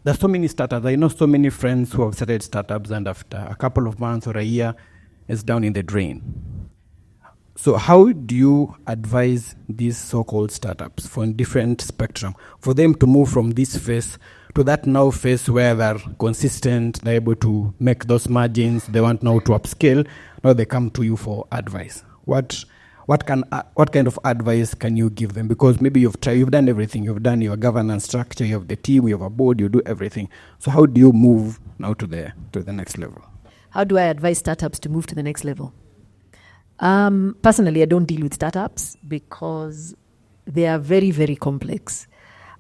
there's so many startups. I know so many friends who have started startups and after a couple of months or a year, it's down in the drain. So how do you advise these so-called startups from different spectrum for them to move from this phase to that now phase where they're consistent, they're able to make those margins, they want now to upscale, now they come to you for advice? What kind of advice can you give them? Because maybe you've done everything. You've done your governance structure, you have the team, you have a board, you do everything. So how do you move now to the next level? How do I advise startups to move to the next level? Personally, I don't deal with startups because they are very, very complex.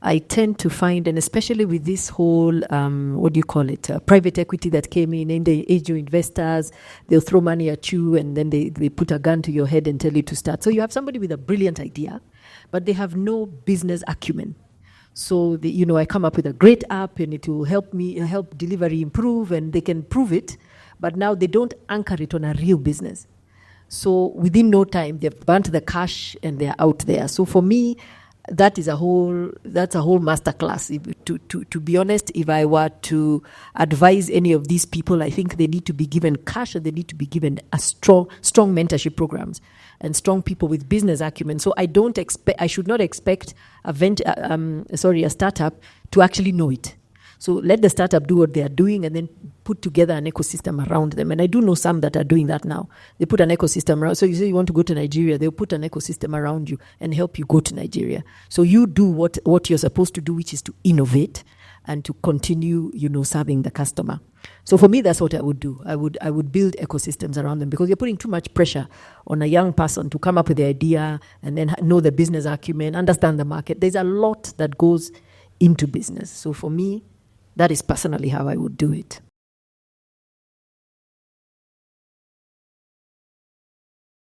I tend to find, and especially with this whole, private equity that came in, and they age your investors, they'll throw money at you, and then they put a gun to your head and tell you to start. So you have somebody with a brilliant idea, but they have no business acumen. So, I come up with a great app, and it will help delivery improve, and they can prove it, but now they don't anchor it on a real business. So within no time, they've burnt the cash, and they're out there. So for me, that's a whole masterclass. To be honest, if I were to advise any of these people, I think they need to be given cash, and they need to be given a strong mentorship programs and strong people with business acumen. So I should not expect a startup to actually know it. So let the startup do what they are doing and then put together an ecosystem around them. And I do know some that are doing that now. They put an ecosystem around. So you say you want to go to Nigeria, they'll put an ecosystem around you and help you go to Nigeria. So you do what you're supposed to do, which is to innovate and to continue, serving the customer. So for me, that's what I would do. I would build ecosystems around them, because you're putting too much pressure on a young person to come up with the idea and then know the business acumen, understand the market. There's a lot that goes into business. So for me, that is personally how I would do it.